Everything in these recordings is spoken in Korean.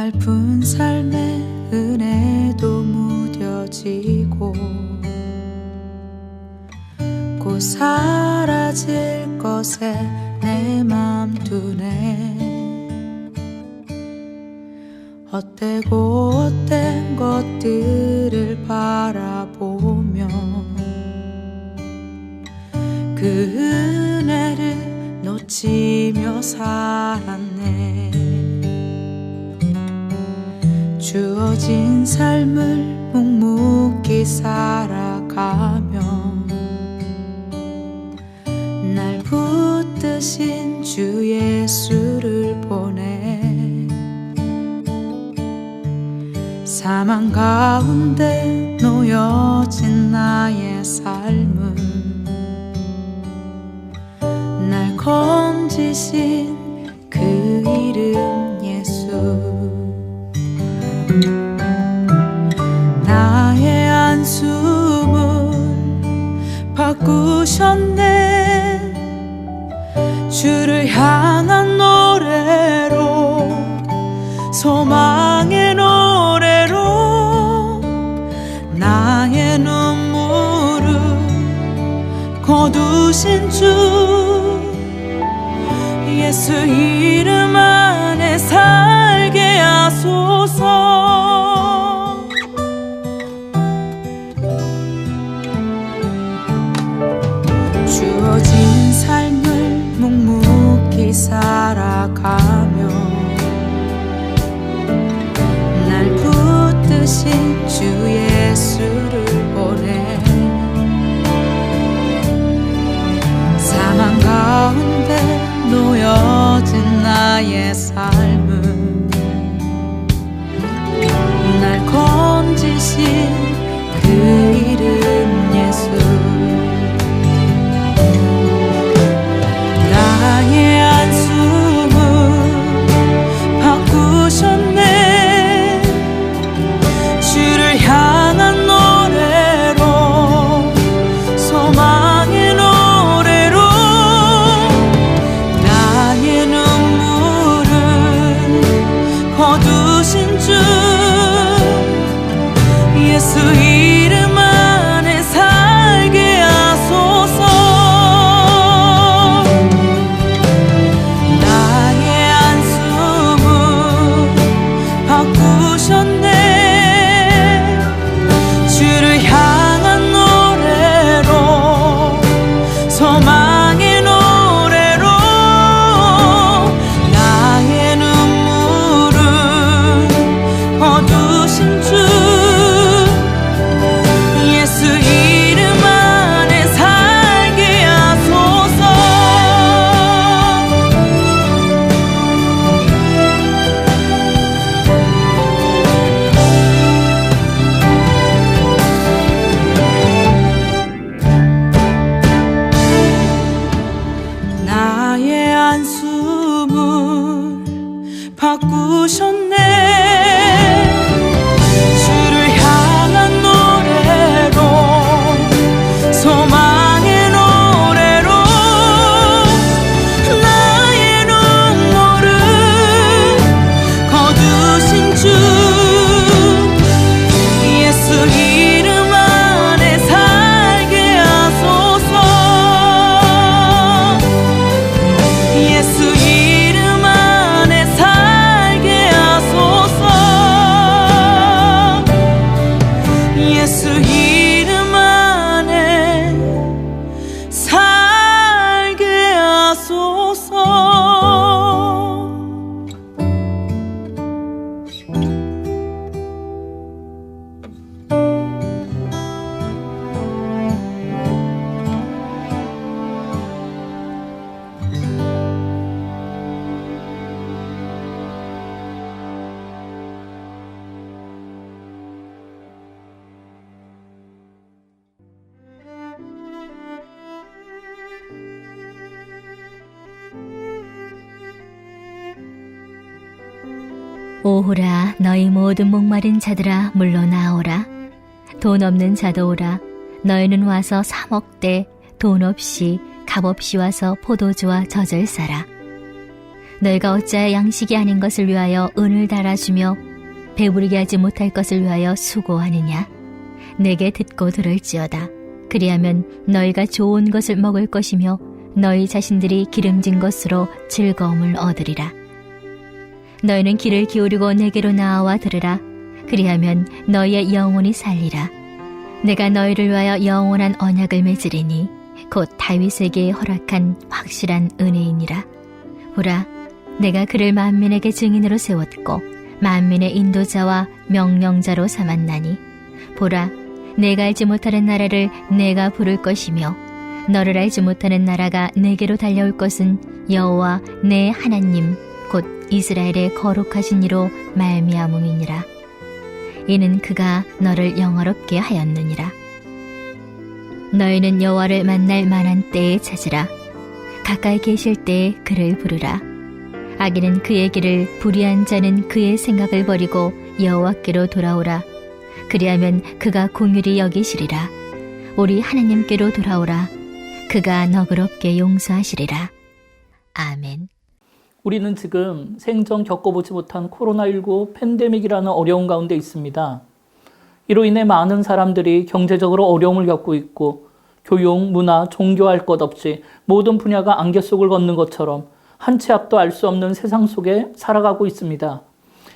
짧은 삶의 은혜도 무뎌지고 곧 사라질 것에 내 맘 두네. 헛되고 헛된 것들을 바라보며 그 은혜를 놓치며 살았네. 주어진 삶을 묵묵히 살아가며 날 붙드신 주 예수를 보내. 사망 가운데 놓여진 나의 삶은 날 건지신 그 이름 예수. 나의 한숨을 바꾸셨네. 주를 향한 노래로, 소망의 노래로 나의 눈물을 거두신 주 예수 이름 안에 살게 하소서. 주어진 삶을 묵묵히 살아가며 날 붙드신 주 예수를 보내. 사망 가운데 놓여진 나의 삶은 날 건지신 그 이름 예수. 나의 한숨을 바꾸셨네. 주를 향한 노래로, 소망의 노래로 나의 눈물을 거두신 주 예수 이름 안에 살게 하소서. 나의 한숨을 바꾸셨네. 주를 향한 노래로, 소망의 노래로 나의 눈물을 거두신 주 예수 이름 안에 살게 하소서. 나의 한숨을 바꾸셨네. 주를 향한 노래로, 소망의 노래로 나의 눈물을 거두신 주 예수 이름 안에 살게 하소서. 예수 이름 안에 살게 하소서. 예수 이름 안에 살게 하소서. 오호라, 너희 모든 목마른 자들아 물러나오라. 돈 없는 자도 오라. 너희는 와서 사 먹되 돈 없이 값없이 와서 포도주와 젖을 사라. 너희가 어찌하여 양식이 아닌 것을 위하여 은을 달아주며 배부르게 하지 못할 것을 위하여 수고하느냐? 내게 듣고 들을지어다. 그리하면 너희가 좋은 것을 먹을 것이며 너희 자신들이 기름진 것으로 즐거움을 얻으리라. 너희는 귀를 기울이고 내게로 나아와 들으라. 그리하면 너희의 영혼이 살리라. 내가 너희를 위하여 영원한 언약을 맺으리니 곧 다윗에게 허락한 확실한 은혜이니라. 보라, 내가 그를 만민에게 증인으로 세웠고 만민의 인도자와 명령자로 삼았나니 보라, 내가 알지 못하는 나라를 내가 부를 것이며 너를 알지 못하는 나라가 내게로 달려올 것은 여호와 내 하나님 곧 이스라엘의 거룩하신 이로 말미암음이니라. 이는 그가 너를 영화롭게 하였느니라. 너희는 여호와를 만날 만한 때에 찾으라. 가까이 계실 때에 그를 부르라. 악인은 그의 길을, 불의한 자는 그의 생각을 버리고 여호와께로 돌아오라. 그리하면 그가 공휼히 여기시리라. 우리 하나님께로 돌아오라. 그가 너그럽게 용서하시리라. 아멘. 우리는 지금 생전 겪어보지 못한 코로나19 팬데믹이라는 어려운 가운데 있습니다. 이로 인해 많은 사람들이 경제적으로 어려움을 겪고 있고 교육, 문화, 종교 할 것 없이 모든 분야가 안개 속을 걷는 것처럼 한 치 앞도 알 수 없는 세상 속에 살아가고 있습니다.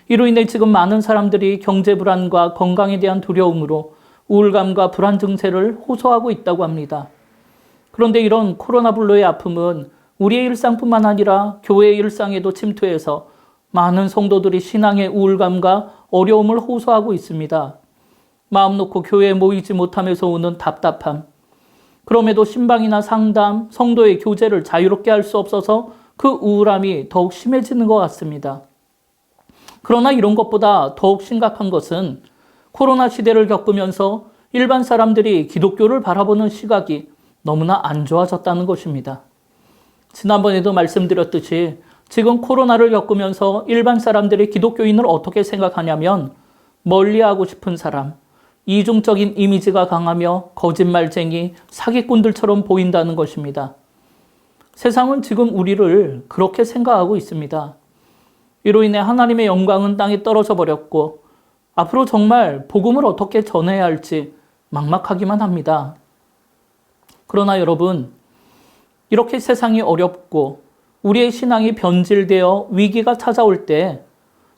이로 인해 지금 많은 사람들이 경제 불안과 건강에 대한 두려움으로 우울감과 불안 증세를 호소하고 있다고 합니다. 그런데 이런 코로나 불로의 아픔은 우리의 일상뿐만 아니라 교회의 일상에도 침투해서 많은 성도들이 신앙의 우울감과 어려움을 호소하고 있습니다. 마음 놓고 교회에 모이지 못하면서 오는 답답함, 그럼에도 신방이나 상담, 성도의 교제를 자유롭게 할 수 없어서 그 우울함이 더욱 심해지는 것 같습니다. 그러나 이런 것보다 더욱 심각한 것은 코로나 시대를 겪으면서 일반 사람들이 기독교를 바라보는 시각이 너무나 안 좋아졌다는 것입니다. 지난번에도 말씀드렸듯이 지금 코로나를 겪으면서 일반 사람들이 기독교인을 어떻게 생각하냐면 멀리하고 싶은 사람, 이중적인 이미지가 강하며 거짓말쟁이, 사기꾼들처럼 보인다는 것입니다. 세상은 지금 우리를 그렇게 생각하고 있습니다. 이로 인해 하나님의 영광은 땅에 떨어져 버렸고 앞으로 정말 복음을 어떻게 전해야 할지 막막하기만 합니다. 그러나 여러분, 이렇게 세상이 어렵고 우리의 신앙이 변질되어 위기가 찾아올 때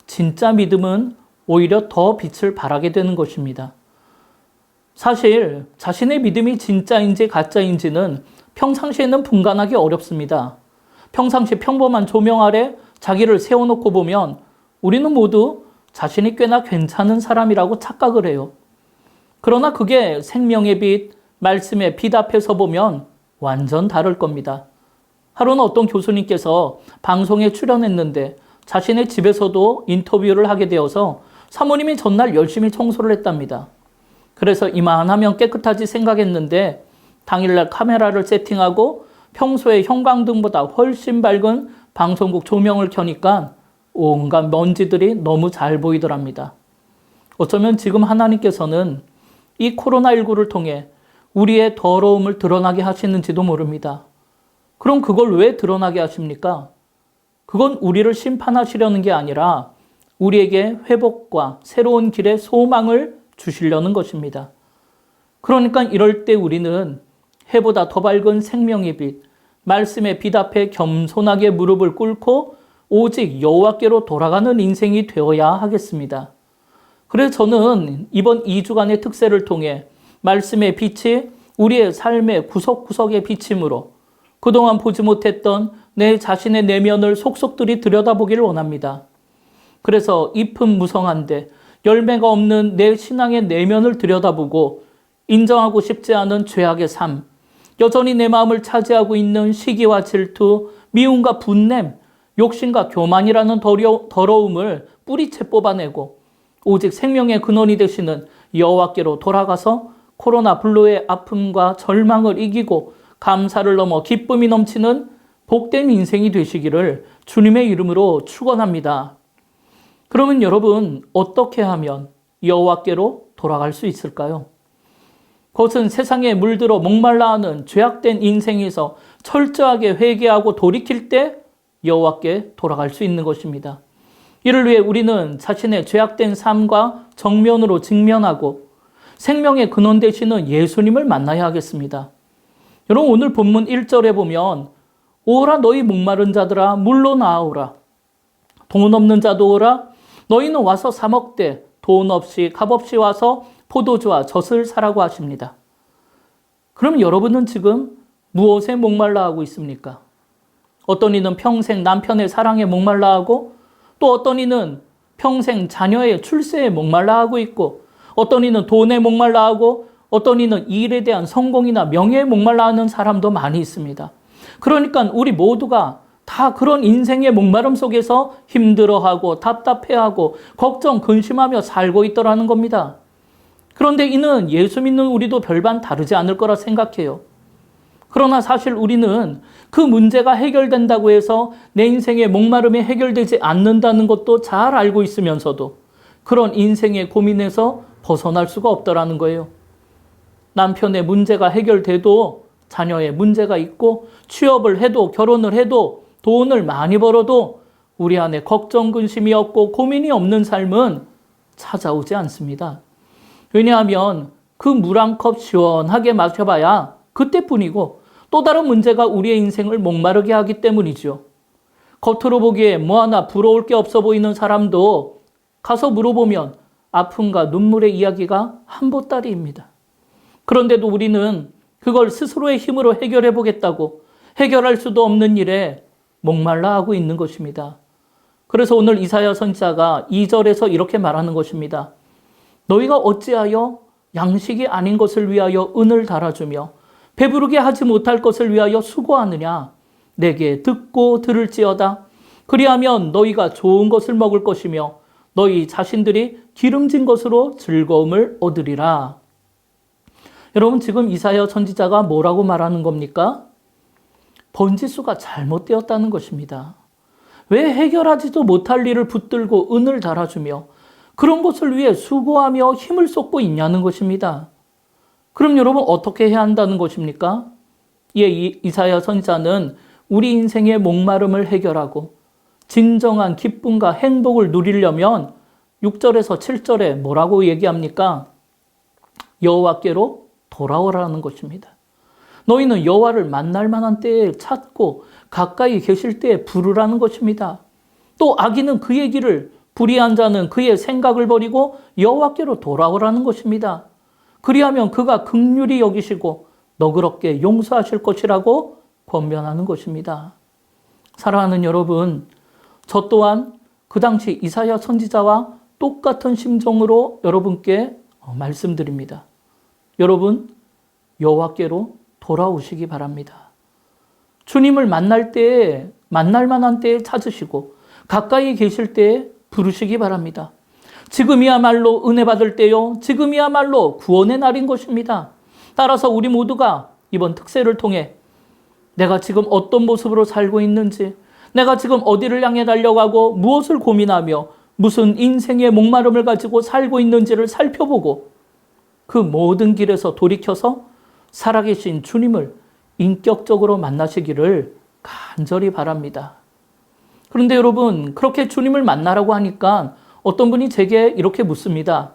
진짜 믿음은 오히려 더 빛을 발하게 되는 것입니다. 사실 자신의 믿음이 진짜인지 가짜인지는 평상시에는 분간하기 어렵습니다. 평상시 평범한 조명 아래 자기를 세워놓고 보면 우리는 모두 자신이 꽤나 괜찮은 사람이라고 착각을 해요. 그러나 그게 생명의 빛, 말씀의 빛 앞에서 보면 완전 다를 겁니다. 하루는 어떤 교수님께서 방송에 출연했는데 자신의 집에서도 인터뷰를 하게 되어서 사모님이 전날 열심히 청소를 했답니다. 그래서 이만하면 깨끗하지 생각했는데 당일날 카메라를 세팅하고 평소에 형광등보다 훨씬 밝은 방송국 조명을 켜니까 온갖 먼지들이 너무 잘 보이더랍니다. 어쩌면 지금 하나님께서는 이 코로나19를 통해 우리의 더러움을 드러나게 하시는지도 모릅니다. 그럼 그걸 왜 드러나게 하십니까? 그건 우리를 심판하시려는 게 아니라 우리에게 회복과 새로운 길의 소망을 주시려는 것입니다. 그러니까 이럴 때 우리는 해보다 더 밝은 생명의 빛, 말씀의 빛 앞에 겸손하게 무릎을 꿇고 오직 여호와께로 돌아가는 인생이 되어야 하겠습니다. 그래서 저는 이번 2주간의 특세를 통해 말씀의 빛이 우리의 삶의 구석구석에 비침으로 그동안 보지 못했던 내 자신의 내면을 속속들이 들여다보기를 원합니다. 그래서 잎은 무성한데 열매가 없는 내 신앙의 내면을 들여다보고 인정하고 싶지 않은 죄악의 삶, 여전히 내 마음을 차지하고 있는 시기와 질투, 미움과 분냄, 욕심과 교만이라는 더러움을 뿌리채 뽑아내고 오직 생명의 근원이 되시는 여호와께로 돌아가서 코로나 불로의 아픔과 절망을 이기고 감사를 넘어 기쁨이 넘치는 복된 인생이 되시기를 주님의 이름으로 축원합니다. 그러면 여러분, 어떻게 하면 여호와께로 돌아갈 수 있을까요? 그것은 세상에 물들어 목말라하는 죄악된 인생에서 철저하게 회개하고 돌이킬 때 여호와께 돌아갈 수 있는 것입니다. 이를 위해 우리는 자신의 죄악된 삶과 정면으로 직면하고 생명의 근원 되시는 예수님을 만나야 하겠습니다. 여러분, 오늘 본문 1절에 보면 오라 너희 목마른 자들아 물로 나아오라. 돈 없는 자도 오라. 너희는 와서 사 먹되 돈 없이 값없이 와서 포도주와 젖을 사라고 하십니다. 그럼 여러분은 지금 무엇에 목말라 하고 있습니까? 어떤 이는 평생 남편의 사랑에 목말라 하고, 또 어떤 이는 평생 자녀의 출세에 목말라 하고 있고, 어떤 이는 돈에 목말라 하고, 어떤 이는 일에 대한 성공이나 명예에 목말라 하는 사람도 많이 있습니다. 그러니까 우리 모두가 다 그런 인생의 목마름 속에서 힘들어하고 답답해하고 걱정, 근심하며 살고 있더라는 겁니다. 그런데 이는 예수 믿는 우리도 별반 다르지 않을 거라 생각해요. 그러나 사실 우리는 그 문제가 해결된다고 해서 내 인생의 목마름이 해결되지 않는다는 것도 잘 알고 있으면서도 그런 인생의 고민에서 벗어날 수가 없더라는 거예요. 남편의 문제가 해결돼도 자녀의 문제가 있고, 취업을 해도 결혼을 해도 돈을 많이 벌어도 우리 안에 걱정, 근심이 없고 고민이 없는 삶은 찾아오지 않습니다. 왜냐하면 그 물 한 컵 시원하게 마셔봐야 그때뿐이고, 또 다른 문제가 우리의 인생을 목마르게 하기 때문이죠. 겉으로 보기에 뭐 하나 부러울 게 없어 보이는 사람도 가서 물어보면 아픔과 눈물의 이야기가 한보따리입니다. 그런데도 우리는 그걸 스스로의 힘으로 해결해 보겠다고 해결할 수도 없는 일에 목말라 하고 있는 것입니다. 그래서 오늘 이사야 선지자가 2절에서 이렇게 말하는 것입니다. 너희가 어찌하여 양식이 아닌 것을 위하여 은을 달아주며 배부르게 하지 못할 것을 위하여 수고하느냐. 내게 듣고 들을지어다. 그리하면 너희가 좋은 것을 먹을 것이며 너희 자신들이 기름진 것으로 즐거움을 얻으리라. 여러분, 지금 이사야 선지자가 뭐라고 말하는 겁니까? 번지수가 잘못되었다는 것입니다. 왜 해결하지도 못할 일을 붙들고 은을 달아주며 그런 것을 위해 수고하며 힘을 쏟고 있냐는 것입니다. 그럼 여러분, 어떻게 해야 한다는 것입니까? 이사야 선지자는 우리 인생의 목마름을 해결하고 진정한 기쁨과 행복을 누리려면 6절에서 7절에 뭐라고 얘기합니까? 여호와께로 돌아오라는 것입니다. 너희는 여호와를 만날 만한 때에 찾고 가까이 계실 때에 부르라는 것입니다. 또 악인은 그의 길을, 불의한 자는 그의 생각을 버리고 여호와께로 돌아오라는 것입니다. 그리하면 그가 긍휼히 여기시고 너그럽게 용서하실 것이라고 권면하는 것입니다. 사랑하는 여러분, 저 또한 그 당시 이사야 선지자와 똑같은 심정으로 여러분께 말씀드립니다. 여러분, 여호와께로 돌아오시기 바랍니다. 주님을 만날 때에, 만날 만한 때에 찾으시고 가까이 계실 때에 부르시기 바랍니다. 지금이야말로 은혜 받을 때요, 지금이야말로 구원의 날인 것입니다. 따라서 우리 모두가 이번 특세를 통해 내가 지금 어떤 모습으로 살고 있는지, 내가 지금 어디를 향해 달려가고 무엇을 고민하며 무슨 인생의 목마름을 가지고 살고 있는지를 살펴보고 그 모든 길에서 돌이켜서 살아계신 주님을 인격적으로 만나시기를 간절히 바랍니다. 그런데 여러분, 그렇게 주님을 만나라고 하니까 어떤 분이 제게 이렇게 묻습니다.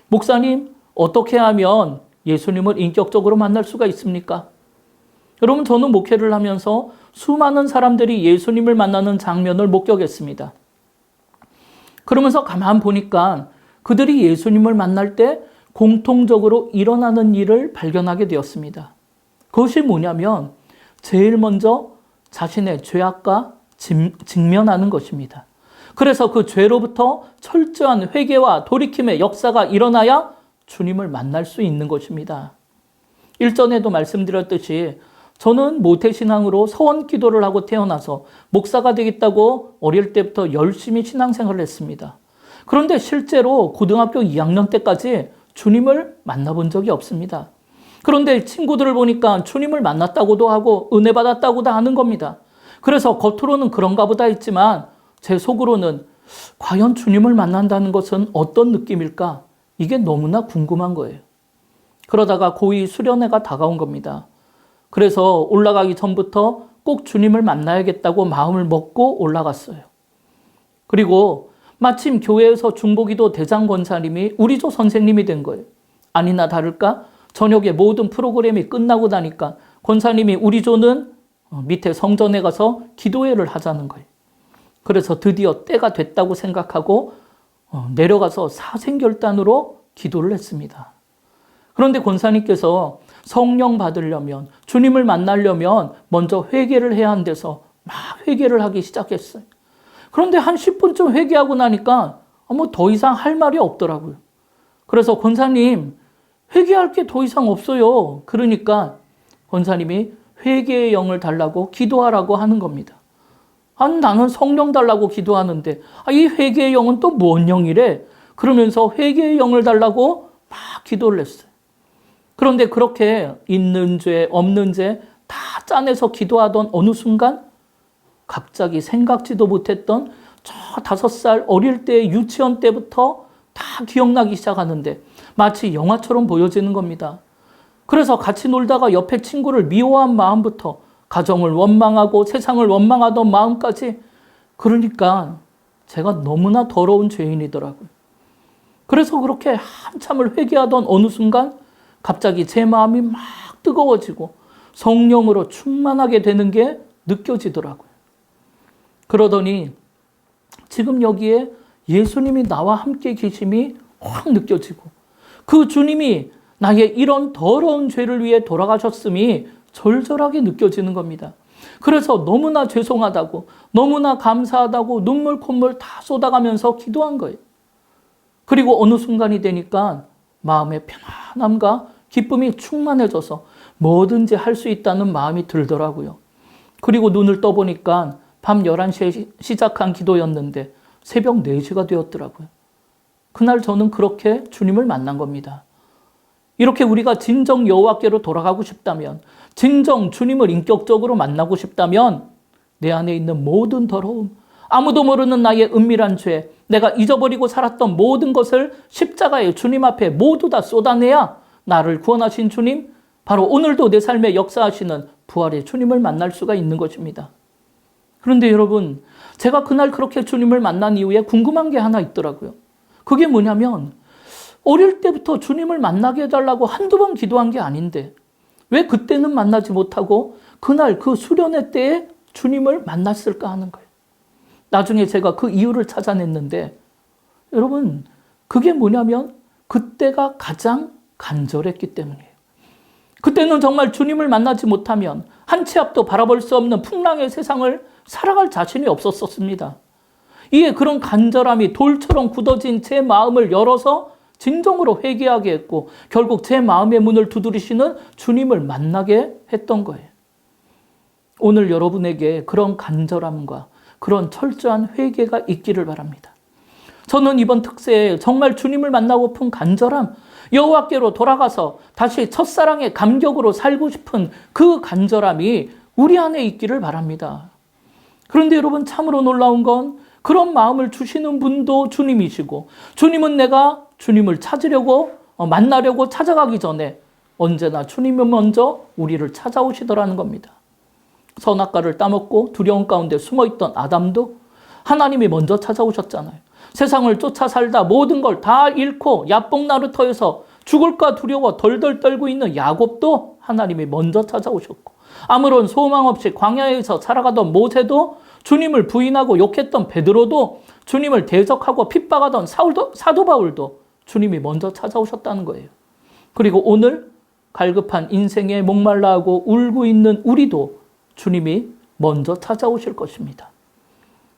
목사님, 어떻게 하면 예수님을 인격적으로 만날 수가 있습니까? 여러분, 저는 목회를 하면서 수많은 사람들이 예수님을 만나는 장면을 목격했습니다. 그러면서 가만 보니까 그들이 예수님을 만날 때 공통적으로 일어나는 일을 발견하게 되었습니다. 그것이 뭐냐면 제일 먼저 자신의 죄악과 직면하는 것입니다. 그래서 그 죄로부터 철저한 회개와 돌이킴의 역사가 일어나야 주님을 만날 수 있는 것입니다. 일전에도 말씀드렸듯이 저는 모태신앙으로 서원 기도를 하고 태어나서 목사가 되겠다고 어릴 때부터 열심히 신앙생활을 했습니다. 그런데 실제로 고등학교 2학년 때까지 주님을 만나본 적이 없습니다. 그런데 친구들을 보니까 주님을 만났다고도 하고 은혜 받았다고도 하는 겁니다. 그래서 겉으로는 그런가 보다 했지만 제 속으로는 과연 주님을 만난다는 것은 어떤 느낌일까? 이게 너무나 궁금한 거예요. 그러다가 고2 수련회가 다가온 겁니다. 그래서 올라가기 전부터 꼭 주님을 만나야겠다고 마음을 먹고 올라갔어요. 그리고 마침 교회에서 중보기도 대장 권사님이 우리조 선생님이 된 거예요. 아니나 다를까 저녁에 모든 프로그램이 끝나고 나니까 권사님이 우리조는 밑에 성전에 가서 기도회를 하자는 거예요. 그래서 드디어 때가 됐다고 생각하고 내려가서 사생결단으로 기도를 했습니다. 그런데 권사님께서 성령 받으려면, 주님을 만나려면 먼저 회개를 해야 한대서 막 회개를 하기 시작했어요. 그런데 한 10분쯤 회개하고 나니까 뭐 더 이상 할 말이 없더라고요. 그래서 권사님, 회개할 게 더 이상 없어요. 그러니까 권사님이 회개의 영을 달라고 기도하라고 하는 겁니다. 나는 성령 달라고 기도하는데 이 회개의 영은 또 뭔 영이래? 그러면서 회개의 영을 달라고 막 기도를 했어요. 그런데 그렇게 있는 죄, 없는 죄 다 짜내서 기도하던 어느 순간 갑자기 생각지도 못했던 저 5살 어릴 때 유치원 때부터 다 기억나기 시작하는데 마치 영화처럼 보여지는 겁니다. 그래서 같이 놀다가 옆에 친구를 미워한 마음부터 가정을 원망하고 세상을 원망하던 마음까지, 그러니까 제가 너무나 더러운 죄인이더라고요. 그래서 그렇게 한참을 회개하던 어느 순간 갑자기 제 마음이 막 뜨거워지고 성령으로 충만하게 되는 게 느껴지더라고요. 그러더니 지금 여기에 예수님이 나와 함께 계심이 확 느껴지고 그 주님이 나의 이런 더러운 죄를 위해 돌아가셨음이 절절하게 느껴지는 겁니다. 그래서 너무나 죄송하다고, 너무나 감사하다고 눈물 콧물 다 쏟아가면서 기도한 거예요. 그리고 어느 순간이 되니까 마음의 편안함과 기쁨이 충만해져서 뭐든지 할 수 있다는 마음이 들더라고요. 그리고 눈을 떠보니까 밤 11시에 시작한 기도였는데 새벽 4시가 되었더라고요. 그날 저는 그렇게 주님을 만난 겁니다. 이렇게 우리가 진정 여호와께로 돌아가고 싶다면, 진정 주님을 인격적으로 만나고 싶다면 내 안에 있는 모든 더러움, 아무도 모르는 나의 은밀한 죄, 내가 잊어버리고 살았던 모든 것을 십자가의 주님 앞에 모두 다 쏟아내야 나를 구원하신 주님, 바로 오늘도 내 삶에 역사하시는 부활의 주님을 만날 수가 있는 것입니다. 그런데 여러분, 제가 그날 그렇게 주님을 만난 이후에 궁금한 게 하나 있더라고요. 그게 뭐냐면 어릴 때부터 주님을 만나게 해달라고 한두 번 기도한 게 아닌데 왜 그때는 만나지 못하고 그날 그 수련회 때에 주님을 만났을까 하는 거예요. 나중에 제가 그 이유를 찾아냈는데 여러분, 그게 뭐냐면 그때가 가장 간절했기 때문이에요. 그때는 정말 주님을 만나지 못하면 한 치 앞도 바라볼 수 없는 풍랑의 세상을 살아갈 자신이 없었습니다. 이에 그런 간절함이 돌처럼 굳어진 제 마음을 열어서 진정으로 회개하게 했고 결국 제 마음의 문을 두드리시는 주님을 만나게 했던 거예요. 오늘 여러분에게 그런 간절함과 그런 철저한 회개가 있기를 바랍니다. 저는 이번 특세에 정말 주님을 만나고픈 간절함, 여호와께로 돌아가서 다시 첫사랑의 감격으로 살고 싶은 그 간절함이 우리 안에 있기를 바랍니다. 그런데 여러분, 참으로 놀라운 건 그런 마음을 주시는 분도 주님이시고 주님은 내가 주님을 찾으려고 만나려고 찾아가기 전에 언제나 주님은 먼저 우리를 찾아오시더라는 겁니다. 선악과를 따먹고 두려움 가운데 숨어있던 아담도 하나님이 먼저 찾아오셨잖아요. 세상을 쫓아 살다 모든 걸 다 잃고 야복나루터에서 죽을까 두려워 덜덜 떨고 있는 야곱도 하나님이 먼저 찾아오셨고 아무런 소망 없이 광야에서 살아가던 모세도 주님을 부인하고 욕했던 베드로도 주님을 대적하고 핍박하던 사도 바울도 주님이 먼저 찾아오셨다는 거예요. 그리고 오늘 갈급한 인생에 목말라하고 울고 있는 우리도 주님이 먼저 찾아오실 것입니다.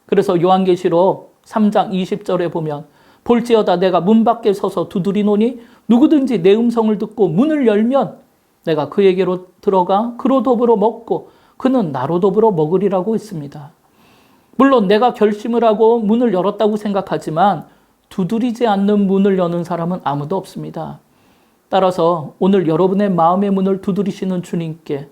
그래서 요한계시록 3장 20절에 보면 볼지어다 내가 문 밖에 서서 두드리노니 누구든지 내 음성을 듣고 문을 열면 내가 그에게로 들어가 그로 더불어 먹고 그는 나로 더불어 먹으리라고 했습니다. 물론 내가 결심을 하고 문을 열었다고 생각하지만 두드리지 않는 문을 여는 사람은 아무도 없습니다. 따라서 오늘 여러분의 마음의 문을 두드리시는 주님께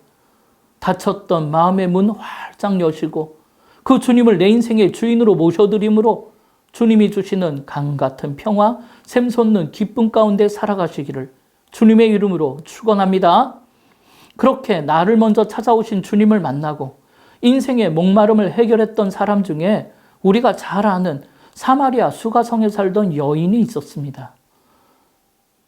닫혔던 마음의 문 활짝 여시고 그 주님을 내 인생의 주인으로 모셔드림으로 주님이 주시는 강 같은 평화, 샘솟는 기쁨 가운데 살아가시기를 주님의 이름으로 축원합니다. 그렇게 나를 먼저 찾아오신 주님을 만나고 인생의 목마름을 해결했던 사람 중에 우리가 잘 아는 사마리아 수가성에 살던 여인이 있었습니다.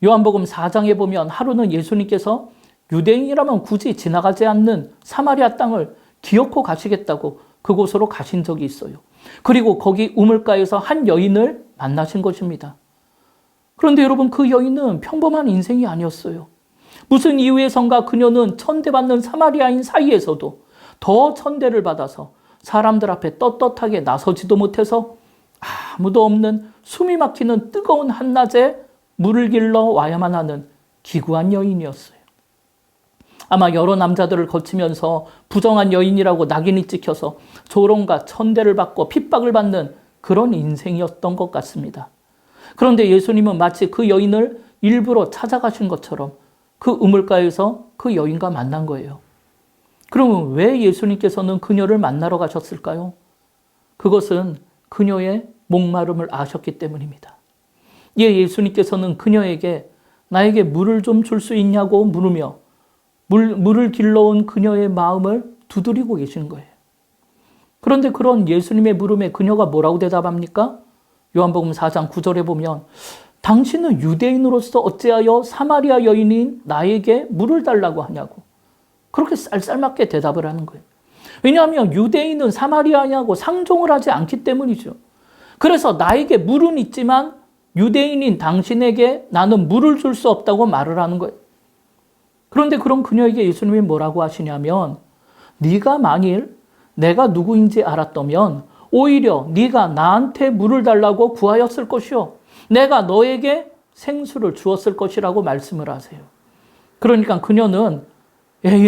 요한복음 4장에 보면 하루는 예수님께서 유대인이라면 굳이 지나가지 않는 사마리아 땅을 기어코 가시겠다고 그곳으로 가신 적이 있어요. 그리고 거기 우물가에서 한 여인을 만나신 것입니다. 그런데 여러분, 그 여인은 평범한 인생이 아니었어요. 무슨 이유에선가 그녀는 천대받는 사마리아인 사이에서도 더 천대를 받아서 사람들 앞에 떳떳하게 나서지도 못해서 아무도 없는 숨이 막히는 뜨거운 한낮에 물을 길러 와야만 하는 기구한 여인이었어요. 아마 여러 남자들을 거치면서 부정한 여인이라고 낙인이 찍혀서 조롱과 천대를 받고 핍박을 받는 그런 인생이었던 것 같습니다. 그런데 예수님은 마치 그 여인을 일부러 찾아가신 것처럼 그 우물가에서 그 여인과 만난 거예요. 그러면 왜 예수님께서는 그녀를 만나러 가셨을까요? 그것은 그녀의 목마름을 아셨기 때문입니다. 예수님께서는 그녀에게 나에게 물을 좀 줄 수 있냐고 물으며 물을 길러온 그녀의 마음을 두드리고 계신 거예요. 그런데 그런 예수님의 물음에 그녀가 뭐라고 대답합니까? 요한복음 4장 9절에 보면 당신은 유대인으로서 어찌하여 사마리아 여인인 나에게 물을 달라고 하냐고 그렇게 쌀쌀맞게 대답을 하는 거예요. 왜냐하면 유대인은 사마리아인하고 상종을 하지 않기 때문이죠. 그래서 나에게 물은 있지만 유대인인 당신에게 나는 물을 줄 수 없다고 말을 하는 거예요. 그런데 그런 그녀에게 예수님이 뭐라고 하시냐면 네가 만일 내가 누구인지 알았다면 오히려 네가 나한테 물을 달라고 구하였을 것이요 내가 너에게 생수를 주었을 것이라고 말씀을 하세요. 그러니까 그녀는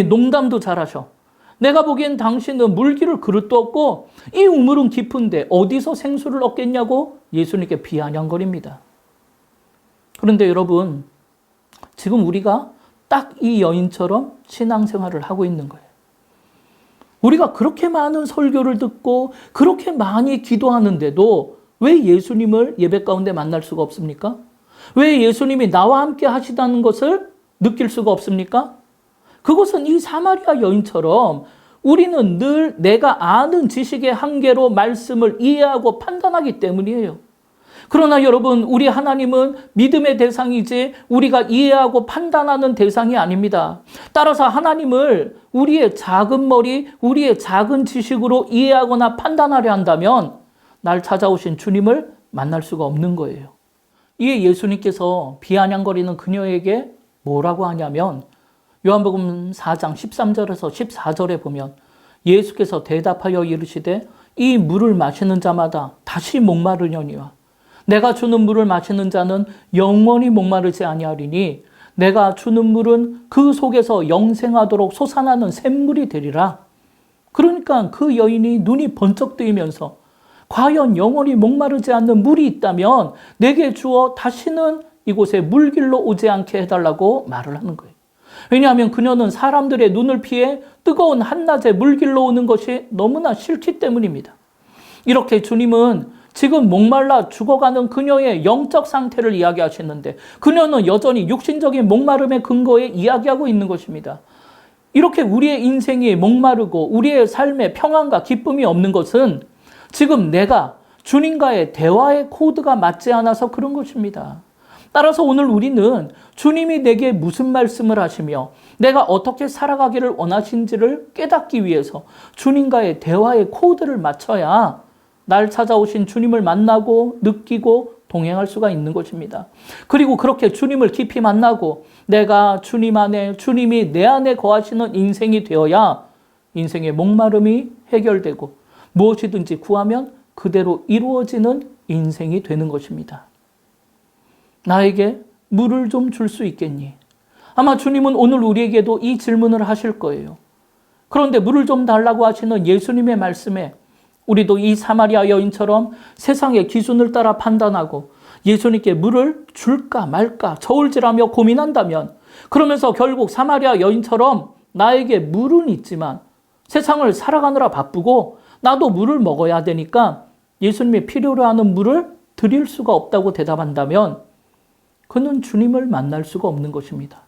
농담도 잘하셔. 내가 보기엔 당신은 물 기를 그릇도 없고 이 우물은 깊은데 어디서 생수를 얻겠냐고 예수님께 비아냥거립니다. 그런데 여러분, 지금 우리가 딱 이 여인처럼 신앙생활을 하고 있는 거예요. 우리가 그렇게 많은 설교를 듣고 그렇게 많이 기도하는데도 왜 예수님을 예배 가운데 만날 수가 없습니까? 왜 예수님이 나와 함께 하시다는 것을 느낄 수가 없습니까? 그것은 이 사마리아 여인처럼 우리는 늘 내가 아는 지식의 한계로 말씀을 이해하고 판단하기 때문이에요. 그러나 여러분, 우리 하나님은 믿음의 대상이지 우리가 이해하고 판단하는 대상이 아닙니다. 따라서 하나님을 우리의 작은 머리, 우리의 작은 지식으로 이해하거나 판단하려 한다면 날 찾아오신 주님을 만날 수가 없는 거예요. 이에 예수님께서 비아냥거리는 그녀에게 뭐라고 하냐면 요한복음 4장 13절에서 14절에 보면 예수께서 대답하여 이르시되 이 물을 마시는 자마다 다시 목마르려니와 내가 주는 물을 마시는 자는 영원히 목마르지 아니하리니 내가 주는 물은 그 속에서 영생하도록 솟아나는 샘물이 되리라. 그러니까 그 여인이 눈이 번쩍 뜨이면서 과연 영원히 목마르지 않는 물이 있다면 내게 주어 다시는 이곳에 물길로 오지 않게 해달라고 말을 하는 거예요. 왜냐하면 그녀는 사람들의 눈을 피해 뜨거운 한낮에 물길로 오는 것이 너무나 싫기 때문입니다. 이렇게 주님은 지금 목말라 죽어가는 그녀의 영적 상태를 이야기하시는데 그녀는 여전히 육신적인 목마름의 근거에 이야기하고 있는 것입니다. 이렇게 우리의 인생이 목마르고 우리의 삶에 평안과 기쁨이 없는 것은 지금 내가 주님과의 대화의 코드가 맞지 않아서 그런 것입니다. 따라서 오늘 우리는 주님이 내게 무슨 말씀을 하시며 내가 어떻게 살아가기를 원하신지를 깨닫기 위해서 주님과의 대화의 코드를 맞춰야 날 찾아오신 주님을 만나고 느끼고 동행할 수가 있는 것입니다. 그리고 그렇게 주님을 깊이 만나고 내가 주님 안에, 주님이 내 안에 거하시는 인생이 되어야 인생의 목마름이 해결되고 무엇이든지 구하면 그대로 이루어지는 인생이 되는 것입니다. 나에게 물을 좀 줄 수 있겠니? 아마 주님은 오늘 우리에게도 이 질문을 하실 거예요. 그런데 물을 좀 달라고 하시는 예수님의 말씀에 우리도 이 사마리아 여인처럼 세상의 기준을 따라 판단하고 예수님께 물을 줄까 말까 저울질하며 고민한다면 그러면서 결국 사마리아 여인처럼 나에게 물은 있지만 세상을 살아가느라 바쁘고 나도 물을 먹어야 되니까 예수님이 필요로 하는 물을 드릴 수가 없다고 대답한다면 그는 주님을 만날 수가 없는 것입니다.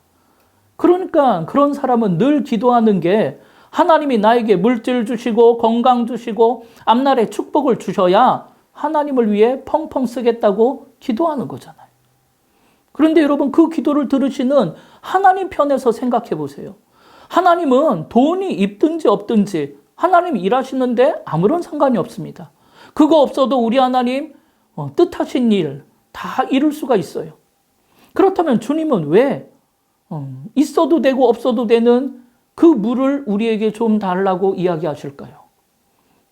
그러니까 그런 사람은 늘 기도하는 게 하나님이 나에게 물질 주시고 건강 주시고 앞날에 축복을 주셔야 하나님을 위해 펑펑 쓰겠다고 기도하는 거잖아요. 그런데 여러분, 그 기도를 들으시는 하나님 편에서 생각해 보세요. 하나님은 돈이 있든지 없든지 하나님이 일하시는데 아무런 상관이 없습니다. 그거 없어도 우리 하나님 뜻하신 일 다 이룰 수가 있어요. 그렇다면 주님은 왜 있어도 되고 없어도 되는 그 물을 우리에게 좀 달라고 이야기하실까요?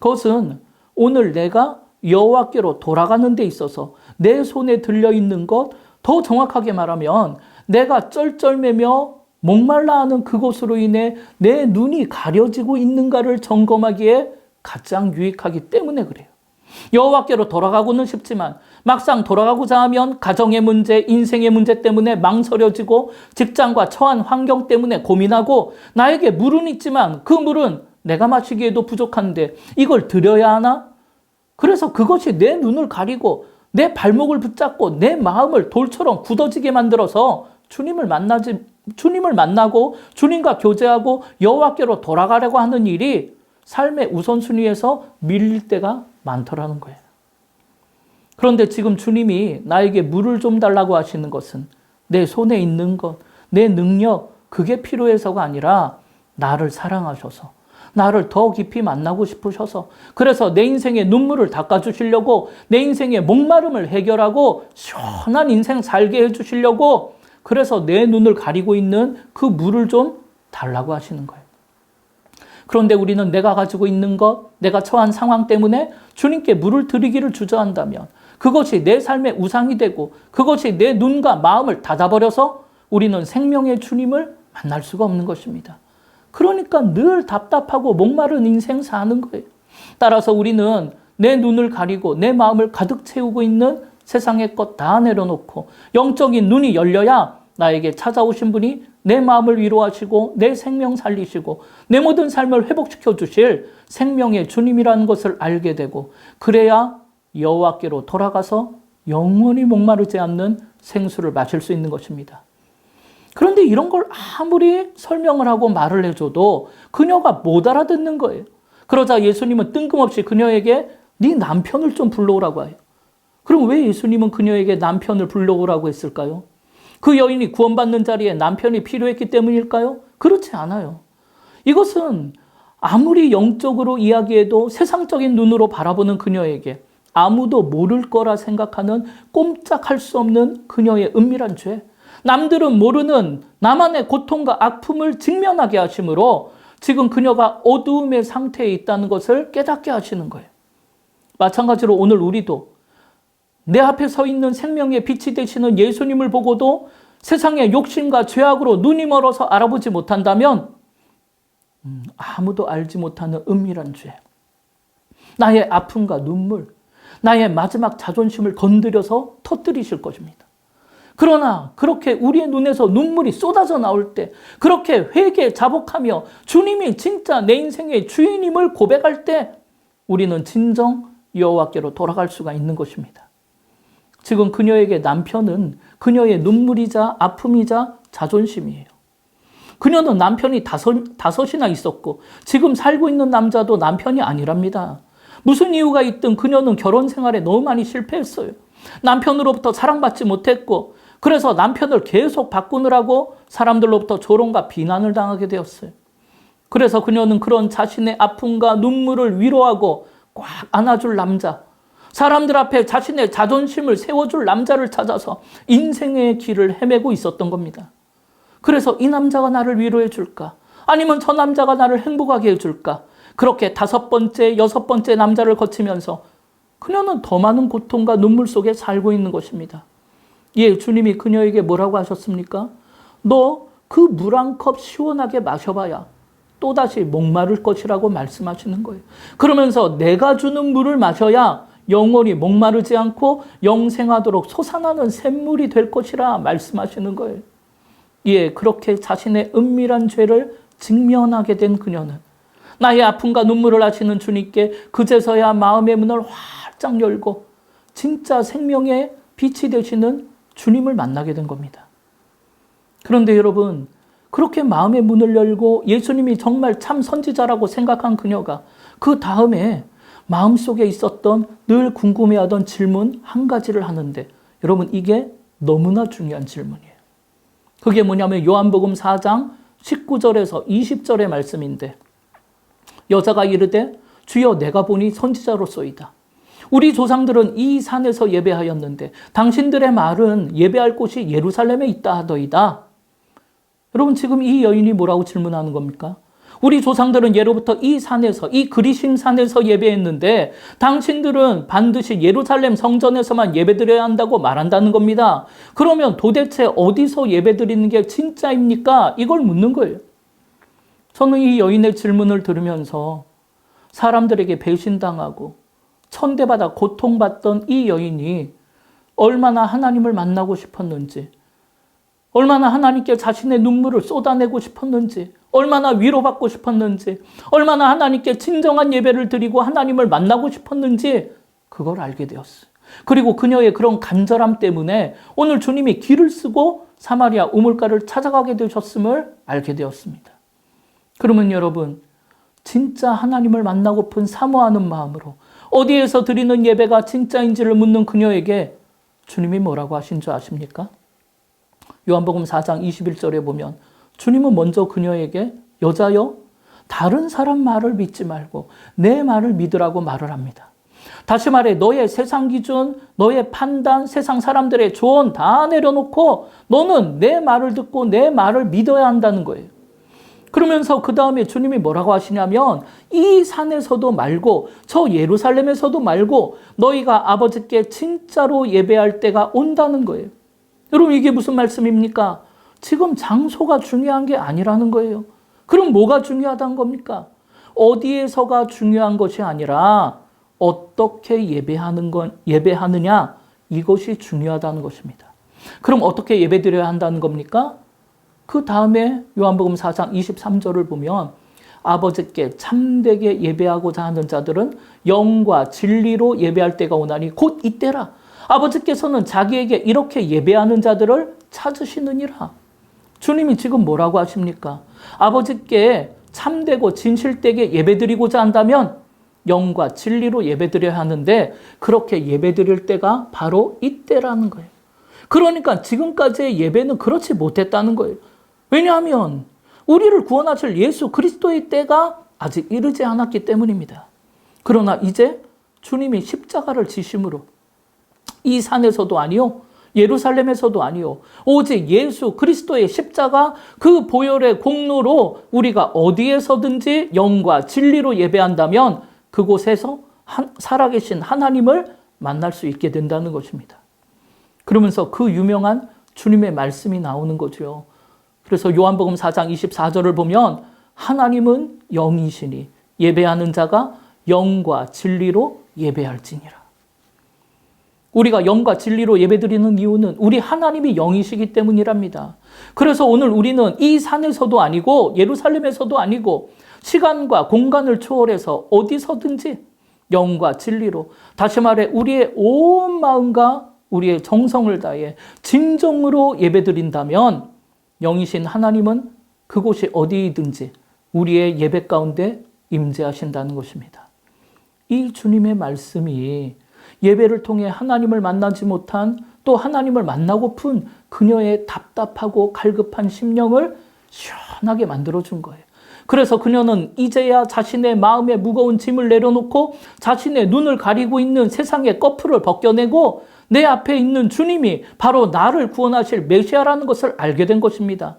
그것은 오늘 내가 여호와께로 돌아가는 데 있어서 내 손에 들려있는 것, 더 정확하게 말하면 내가 쩔쩔매며 목말라 하는 그것으로 인해 내 눈이 가려지고 있는가를 점검하기에 가장 유익하기 때문에 그래요. 여호와께로 돌아가고는 싶지만 막상 돌아가고자 하면 가정의 문제, 인생의 문제 때문에 망설여지고 직장과 처한 환경 때문에 고민하고 나에게 물은 있지만 그 물은 내가 마시기에도 부족한데 이걸 드려야 하나? 그래서 그것이 내 눈을 가리고 내 발목을 붙잡고 내 마음을 돌처럼 굳어지게 만들어서 주님을 만나고 주님과 교제하고 여호와께로 돌아가려고 하는 일이 삶의 우선순위에서 밀릴 때가 많더라는 거예요. 그런데 지금 주님이 나에게 물을 좀 달라고 하시는 것은 내 손에 있는 것, 내 능력, 그게 필요해서가 아니라 나를 사랑하셔서 나를 더 깊이 만나고 싶으셔서 그래서 내 인생의 눈물을 닦아주시려고 내 인생의 목마름을 해결하고 시원한 인생 살게 해주시려고 그래서 내 눈을 가리고 있는 그 물을 좀 달라고 하시는 거예요. 그런데 우리는 내가 가지고 있는 것, 내가 처한 상황 때문에 주님께 물을 드리기를 주저한다면 그것이 내 삶의 우상이 되고 그것이 내 눈과 마음을 닫아버려서 우리는 생명의 주님을 만날 수가 없는 것입니다. 그러니까 늘 답답하고 목마른 인생 사는 거예요. 따라서 우리는 내 눈을 가리고 내 마음을 가득 채우고 있는 세상의 것 다 내려놓고 영적인 눈이 열려야 나에게 찾아오신 분이 내 마음을 위로하시고 내 생명 살리시고 내 모든 삶을 회복시켜 주실 생명의 주님이라는 것을 알게 되고 그래야 여호와께로 돌아가서 영원히 목마르지 않는 생수를 마실 수 있는 것입니다. 그런데 이런 걸 아무리 설명을 하고 말을 해줘도 그녀가 못 알아듣는 거예요. 그러자 예수님은 뜬금없이 그녀에게 네 남편을 좀 불러오라고 해요. 그럼 왜 예수님은 그녀에게 남편을 불러오라고 했을까요? 그 여인이 구원받는 자리에 남편이 필요했기 때문일까요? 그렇지 않아요. 이것은 아무리 영적으로 이야기해도 세상적인 눈으로 바라보는 그녀에게 아무도 모를 거라 생각하는 꼼짝할 수 없는 그녀의 은밀한 죄, 남들은 모르는 나만의 고통과 아픔을 직면하게 하심으로 지금 그녀가 어두움의 상태에 있다는 것을 깨닫게 하시는 거예요. 마찬가지로 오늘 우리도 내 앞에 서 있는 생명의 빛이 되시는 예수님을 보고도 세상의 욕심과 죄악으로 눈이 멀어서 알아보지 못한다면 아무도 알지 못하는 은밀한 죄, 나의 아픔과 눈물, 나의 마지막 자존심을 건드려서 터뜨리실 것입니다. 그러나 그렇게 우리의 눈에서 눈물이 쏟아져 나올 때, 그렇게 회개 자복하며 주님이 진짜 내 인생의 주인임을 고백할 때 우리는 진정 여호와께로 돌아갈 수가 있는 것입니다. 지금 그녀에게 남편은 그녀의 눈물이자 아픔이자 자존심이에요. 그녀는 남편이 다섯이나 있었고 지금 살고 있는 남자도 남편이 아니랍니다. 무슨 이유가 있든 그녀는 결혼 생활에 너무 많이 실패했어요. 남편으로부터 사랑받지 못했고 그래서 남편을 계속 바꾸느라고 사람들로부터 조롱과 비난을 당하게 되었어요. 그래서 그녀는 그런 자신의 아픔과 눈물을 위로하고 꽉 안아줄 남자, 사람들 앞에 자신의 자존심을 세워줄 남자를 찾아서 인생의 길을 헤매고 있었던 겁니다. 그래서 이 남자가 나를 위로해 줄까? 아니면 저 남자가 나를 행복하게 해줄까? 그렇게 5번째, 6번째 남자를 거치면서 그녀는 더 많은 고통과 눈물 속에 살고 있는 것입니다. 예, 주님이 그녀에게 뭐라고 하셨습니까? 너 그 물 한 컵 시원하게 마셔봐야 또다시 목마를 것이라고 말씀하시는 거예요. 그러면서 내가 주는 물을 마셔야 영원히 목마르지 않고 영생하도록 솟아나는 샘물이 될 것이라 말씀하시는 거예요. 예, 그렇게 자신의 은밀한 죄를 직면하게 된 그녀는 나의 아픔과 눈물을 아시는 주님께 그제서야 마음의 문을 활짝 열고 진짜 생명의 빛이 되시는 주님을 만나게 된 겁니다. 그런데 여러분, 그렇게 마음의 문을 열고 예수님이 정말 참 선지자라고 생각한 그녀가 그 다음에 마음속에 있었던 늘 궁금해하던 질문 한 가지를 하는데 여러분 이게 너무나 중요한 질문이에요. 그게 뭐냐면 요한복음 4장 19절에서 20절의 말씀인데 여자가 이르되 주여 내가 보니 선지자로소이다. 우리 조상들은 이 산에서 예배하였는데 당신들의 말은 예배할 곳이 예루살렘에 있다 하더이다. 여러분 지금 이 여인이 뭐라고 질문하는 겁니까? 우리 조상들은 예로부터 이 산에서 이 그리심 산에서 예배했는데 당신들은 반드시 예루살렘 성전에서만 예배드려야 한다고 말한다는 겁니다. 그러면 도대체 어디서 예배드리는 게 진짜입니까? 이걸 묻는 거예요. 저는 이 여인의 질문을 들으면서 사람들에게 배신당하고 천대받아 고통받던 이 여인이 얼마나 하나님을 만나고 싶었는지, 얼마나 하나님께 자신의 눈물을 쏟아내고 싶었는지, 얼마나 위로받고 싶었는지, 얼마나 하나님께 진정한 예배를 드리고 하나님을 만나고 싶었는지 그걸 알게 되었어요. 그리고 그녀의 그런 간절함 때문에 오늘 주님이 길을 쓰고 사마리아 우물가를 찾아가게 되셨음을 알게 되었습니다. 그러면 여러분 진짜 하나님을 만나고픈 사모하는 마음으로 어디에서 드리는 예배가 진짜인지를 묻는 그녀에게 주님이 뭐라고 하신 줄 아십니까? 요한복음 4장 21절에 보면 주님은 먼저 그녀에게 여자여 다른 사람 말을 믿지 말고 내 말을 믿으라고 말을 합니다. 다시 말해 너의 세상 기준, 너의 판단, 세상 사람들의 조언 다 내려놓고 너는 내 말을 듣고 내 말을 믿어야 한다는 거예요. 그러면서 그 다음에 주님이 뭐라고 하시냐면 이 산에서도 말고 저 예루살렘에서도 말고 너희가 아버지께 진짜로 예배할 때가 온다는 거예요. 여러분 이게 무슨 말씀입니까? 지금 장소가 중요한 게 아니라는 거예요. 그럼 뭐가 중요하다는 겁니까? 어디에서가 중요한 것이 아니라 어떻게 예배하느냐 이것이 중요하다는 것입니다. 그럼 어떻게 예배드려야 한다는 겁니까? 그 다음에 요한복음 4장 23절을 보면 아버지께 참되게 예배하고자 하는 자들은 영과 진리로 예배할 때가 오나니 곧 이때라. 아버지께서는 자기에게 이렇게 예배하는 자들을 찾으시느니라. 주님이 지금 뭐라고 하십니까? 아버지께 참되고 진실되게 예배드리고자 한다면 영과 진리로 예배드려야 하는데 그렇게 예배드릴 때가 바로 이때라는 거예요. 그러니까 지금까지의 예배는 그렇지 못했다는 거예요. 왜냐하면 우리를 구원하실 예수 그리스도의 때가 아직 이르지 않았기 때문입니다. 그러나 이제 주님이 십자가를 지심으로 이 산에서도 아니요 예루살렘에서도 아니요 오직 예수 그리스도의 십자가 그 보혈의 공로로 우리가 어디에서든지 영과 진리로 예배한다면 그곳에서 살아계신 하나님을 만날 수 있게 된다는 것입니다. 그러면서 그 유명한 주님의 말씀이 나오는 거죠. 그래서 요한복음 4장 24절을 보면 하나님은 영이시니 예배하는 자가 영과 진리로 예배할지니라. 우리가 영과 진리로 예배드리는 이유는 우리 하나님이 영이시기 때문이랍니다. 그래서 오늘 우리는 이 산에서도 아니고 예루살렘에서도 아니고 시간과 공간을 초월해서 어디서든지 영과 진리로 다시 말해 우리의 온 마음과 우리의 정성을 다해 진정으로 예배드린다면 영이신 하나님은 그곳이 어디이든지 우리의 예배 가운데 임재하신다는 것입니다. 이 주님의 말씀이 예배를 통해 하나님을 만나지 못한 또 하나님을 만나고픈 그녀의 답답하고 갈급한 심령을 시원하게 만들어준 거예요. 그래서 그녀는 이제야 자신의 마음에 무거운 짐을 내려놓고 자신의 눈을 가리고 있는 세상의 꺼풀을 벗겨내고 내 앞에 있는 주님이 바로 나를 구원하실 메시아라는 것을 알게 된 것입니다.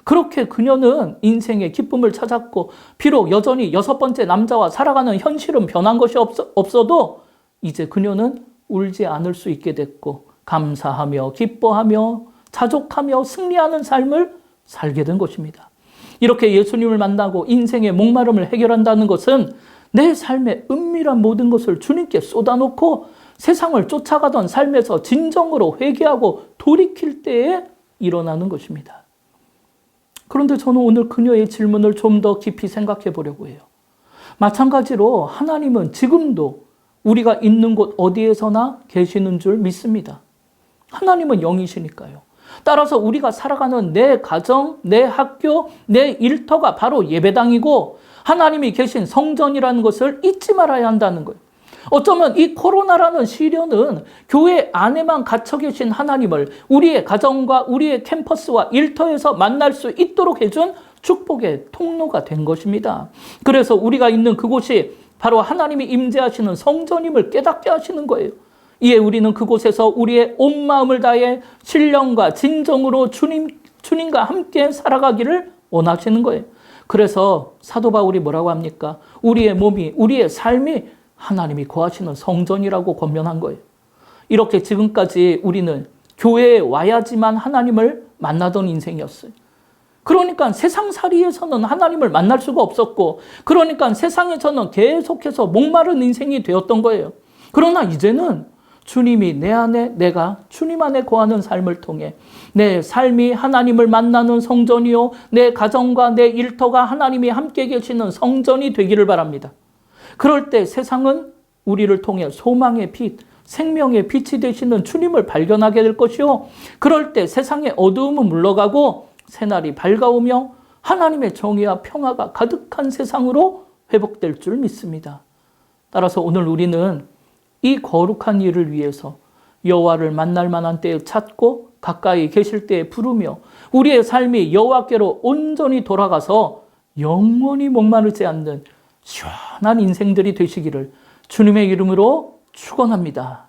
그렇게 그녀는 인생의 기쁨을 찾았고 비록 여전히 6번째 남자와 살아가는 현실은 변한 것이 없어도 이제 그녀는 울지 않을 수 있게 됐고 감사하며 기뻐하며 자족하며 승리하는 삶을 살게 된 것입니다. 이렇게 예수님을 만나고 인생의 목마름을 해결한다는 것은 내 삶의 은밀한 모든 것을 주님께 쏟아놓고 세상을 쫓아가던 삶에서 진정으로 회개하고 돌이킬 때에 일어나는 것입니다. 그런데 저는 오늘 그녀의 질문을 좀 더 깊이 생각해 보려고 해요. 마찬가지로 하나님은 지금도 우리가 있는 곳 어디에서나 계시는 줄 믿습니다. 하나님은 영이시니까요. 따라서 우리가 살아가는 내 가정, 내 학교, 내 일터가 바로 예배당이고 하나님이 계신 성전이라는 것을 잊지 말아야 한다는 거예요. 어쩌면 이 코로나라는 시련은 교회 안에만 갇혀 계신 하나님을 우리의 가정과 우리의 캠퍼스와 일터에서 만날 수 있도록 해준 축복의 통로가 된 것입니다. 그래서 우리가 있는 그곳이 바로 하나님이 임재하시는 성전임을 깨닫게 하시는 거예요. 이에 우리는 그곳에서 우리의 온 마음을 다해 신령과 진정으로 주님과 함께 살아가기를 원하시는 거예요. 그래서 사도 바울이 뭐라고 합니까? 우리의 몸이, 우리의 삶이 하나님이 거하시는 성전이라고 권면한 거예요. 이렇게 지금까지 우리는 교회에 와야지만 하나님을 만나던 인생이었어요. 그러니까 세상살이에서는 하나님을 만날 수가 없었고, 그러니까 세상에서는 계속해서 목마른 인생이 되었던 거예요. 그러나 이제는 주님이 내 안에, 내가 주님 안에 거하는 삶을 통해 내 삶이 하나님을 만나는 성전이요, 내 가정과 내 일터가 하나님이 함께 계시는 성전이 되기를 바랍니다. 그럴 때 세상은 우리를 통해 소망의 빛, 생명의 빛이 되시는 주님을 발견하게 될 것이요, 그럴 때 세상의 어두움은 물러가고 새날이 밝아오며 하나님의 정의와 평화가 가득한 세상으로 회복될 줄 믿습니다. 따라서 오늘 우리는 이 거룩한 일을 위해서 여호와를 만날 만한 때에 찾고 가까이 계실 때에 부르며 우리의 삶이 여호와께로 온전히 돌아가서 영원히 목마르지 않는 시원한 인생들이 되시기를 주님의 이름으로 축원합니다.